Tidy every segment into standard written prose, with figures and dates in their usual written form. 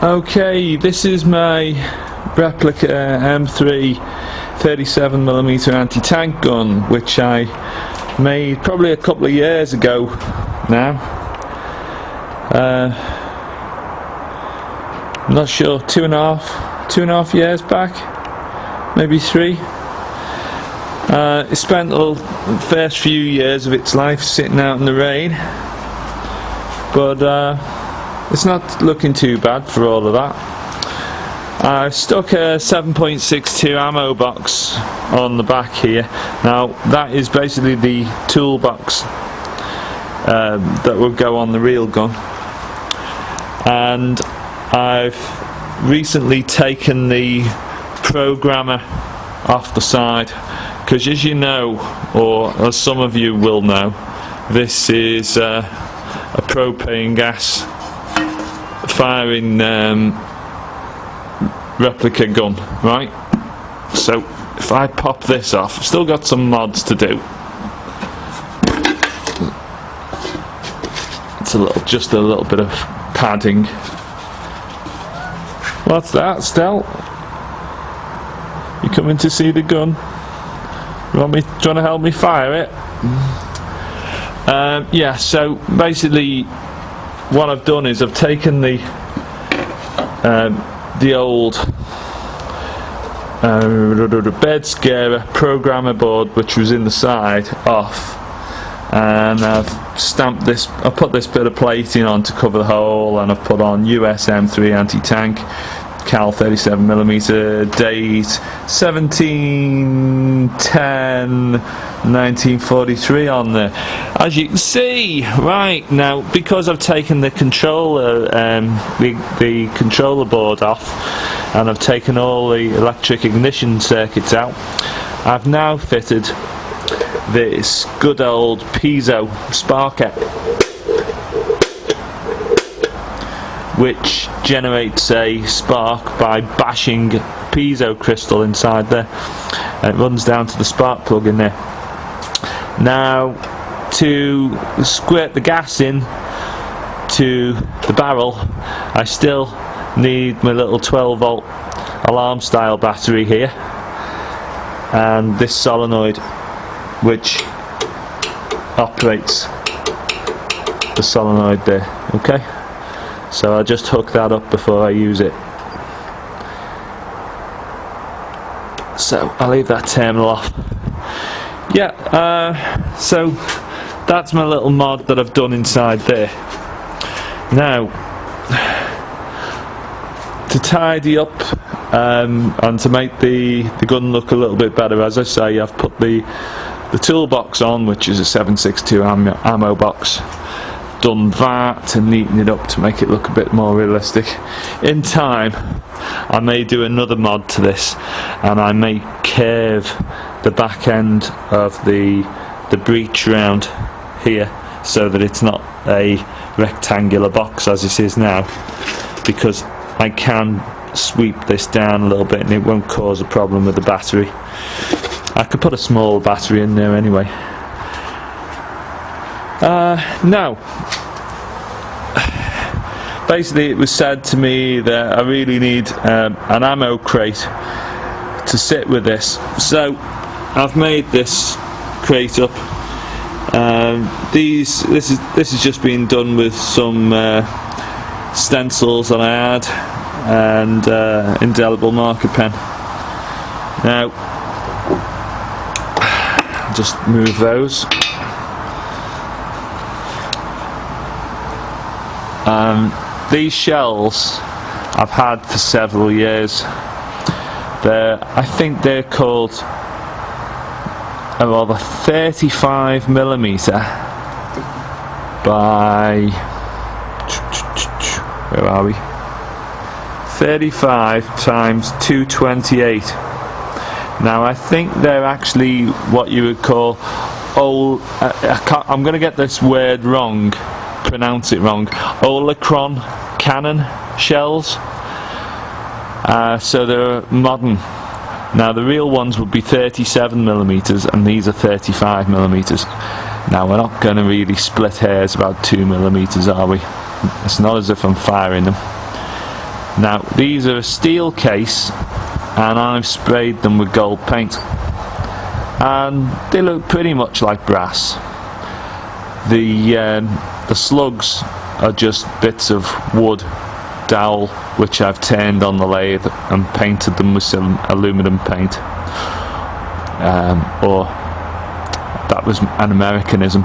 Okay, this is my replica M3 37mm anti-tank gun, which I made probably a couple of years ago now. I'm not sure, two and a half years back, maybe 3. It spent the first few years of its life sitting out in the rain, but it's not looking too bad for all of that. I've stuck a 7.62 ammo box on the back here. Now that is basically the toolbox that will go on the real gun, and I've recently taken the programmer off the side, because as you know, or as some of you will know, this is a propane gas firing replica gun, right? So if I pop this off, I've still got some mods to do. It's just a little bit of padding. What's that, Stel? You coming to see the gun? Do you want to help me fire it? Yeah, so basically what I've done is I've taken the old bed scarer programmer board, which was in the side, off, and I've stamped this. I put this bit of plating on to cover the hole, and I've put on US M3 anti-tank, cal 37mm, date 17/10/1943 on there. As you can see, right now, because I've taken the controller, the controller board off, and I've taken all the electric ignition circuits out, I've now fitted this good old piezo sparker, which generates a spark by bashing piezo crystal inside there, and it runs down to the spark plug in there. Now, to squirt the gas in to the barrel, I still need my little 12-volt alarm style battery here, and this solenoid which operates the solenoid there. Okay, so I just hook that up before I use it. So I'll leave that terminal off. Yeah, so that's my little mod that I've done inside there. Now, to tidy up and to make the gun look a little bit better, as I say, I've put the toolbox on, which is a 7.62 ammo box. Done that to neaten it up to make it look a bit more realistic. In time, I may do another mod to this, and I may curve the back end of the breech round here so that it's not a rectangular box as it is now, because I can sweep this down a little bit and it won't cause a problem with the battery. I could put a small battery in there anyway. Now, basically it was said to me that I really need an ammo crate to sit with this, so I've made this crate up. This has just been done with some stencils that I had and indelible marker pen. Now, just move those. These shells I've had for several years. I think they're called the 35mm by, where are we? 35 times 228. Now I think they're actually what you would call old. I'm going to get this word wrong, pronounce it wrong. Olicron cannon shells. So they're modern. Now the real ones would be 37mm, and these are 35mm. Now we're not going to really split hairs about 2mm, are we? It's not as if I'm firing them. Now these are a steel case, and I've sprayed them with gold paint, and they look pretty much like brass. The slugs are just bits of wood dowel which I've turned on the lathe and painted them with some aluminum paint, or that was an Americanism,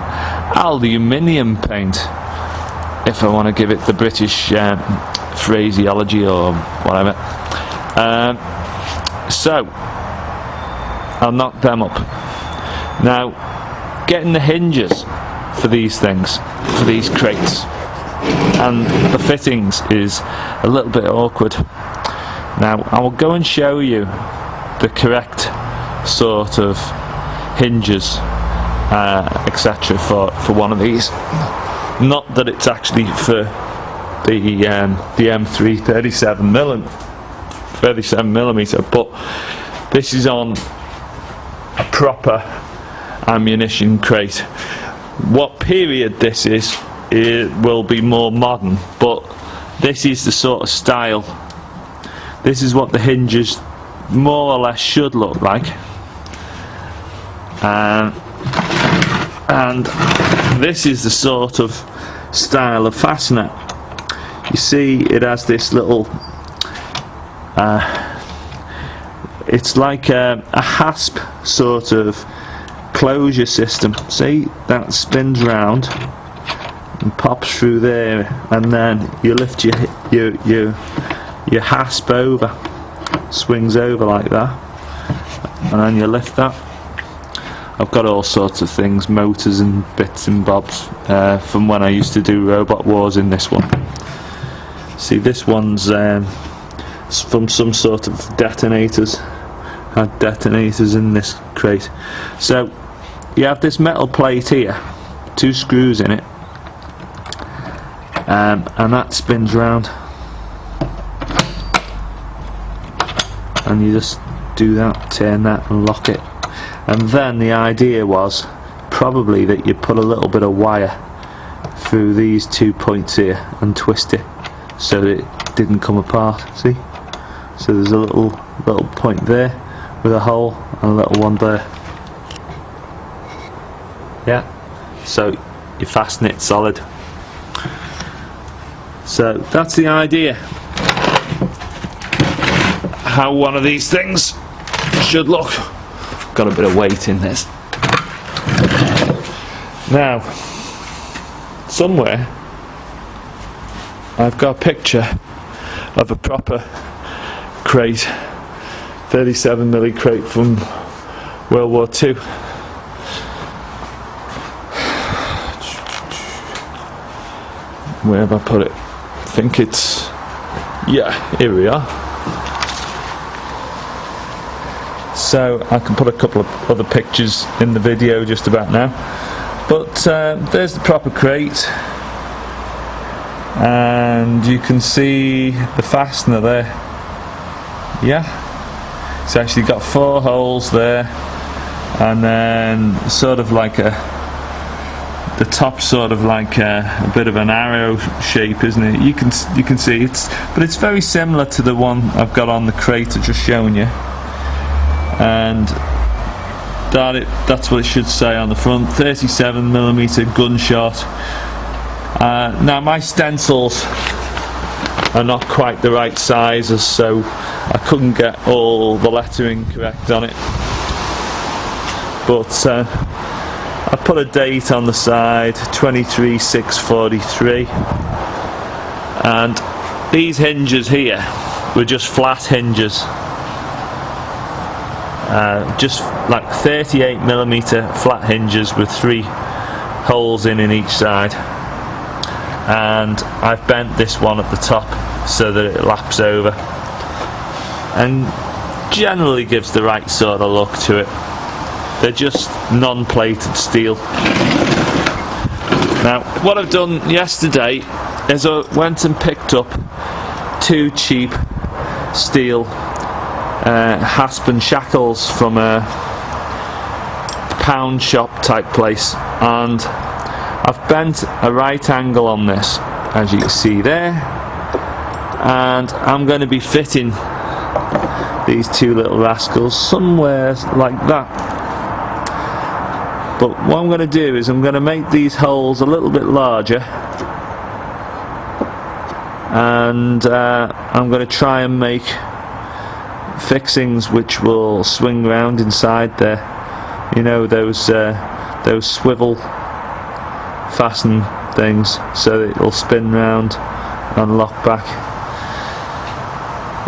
aluminium paint, if I want to give it the British phraseology or whatever. So I'll knock them up. Now, getting the hinges for these things, for these crates, and the fittings is a little bit awkward. Now I will go and show you the correct sort of hinges, etc. for one of these. Not that it's actually for the M3 37 millimeter, but this is on a proper ammunition crate. What period this is, it will be more modern, but this is the sort of style. This is what the hinges more or less should look like, and this is the sort of style of fastener. You see it has this little it's like a hasp sort of closure system. See, that spins round and pops through there, and then you lift your hasp over, swings over like that, and then you lift that. I've got all sorts of things, motors and bits and bobs from when I used to do Robot Wars in this one. See, this one's from some sort of detonators. Had detonators in this crate. So you have this metal plate here, 2 screws in it, and that spins round, and you just do that, turn that and lock it. And then the idea was probably that you put a little bit of wire through these 2 points here and twist it so that it didn't come apart. See, so there's a little point there with a hole and a little one there. Yeah, so you fasten it solid. So that's the idea, how one of these things should look. Got a bit of weight in this. Now, somewhere I've got a picture of a proper crate, 37mm crate from World War II. Where have I put it? I think it's, yeah, here we are. So I can put a couple of other pictures in the video just about now, but there's the proper crate, and you can see the fastener there. Yeah, it's actually got 4 holes there, and then sort of like the top sort of like a bit of an arrow shape, isn't it? You can see but it's very similar to the one I've got on the crate I've just shown you. And that's what it should say on the front, 37mm gunshot. Now my stencils are not quite the right sizes, so I couldn't get all the lettering correct on it, but I put a date on the side, 23/6/43, and these hinges here were just flat hinges. Just like 38mm flat hinges with 3 holes in each side, and I've bent this one at the top so that it laps over and generally gives the right sort of look to it. They're just non-plated steel. Now what I've done yesterday is I went and picked up 2 cheap steel hasp and shackles from a pound shop type place, and I've bent a right angle on this, as you can see there, and I'm going to be fitting these two little rascals somewhere like that. But what I'm going to do is I'm going to make these holes a little bit larger, and I'm going to try and make fixings which will swing round inside there. You know, those swivel fasten things, so that it'll spin round and lock back.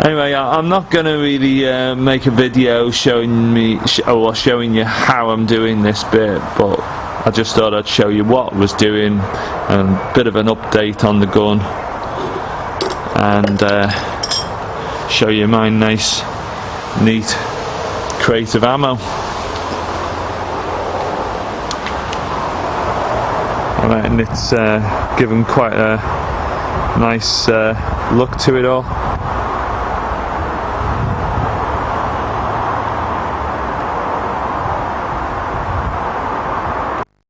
Anyway, I'm not going to really make a video showing you how I'm doing this bit, but I just thought I'd show you what I was doing and a bit of an update on the gun, and show you my nice, neat crate of ammo. And it's given quite a nice look to it all.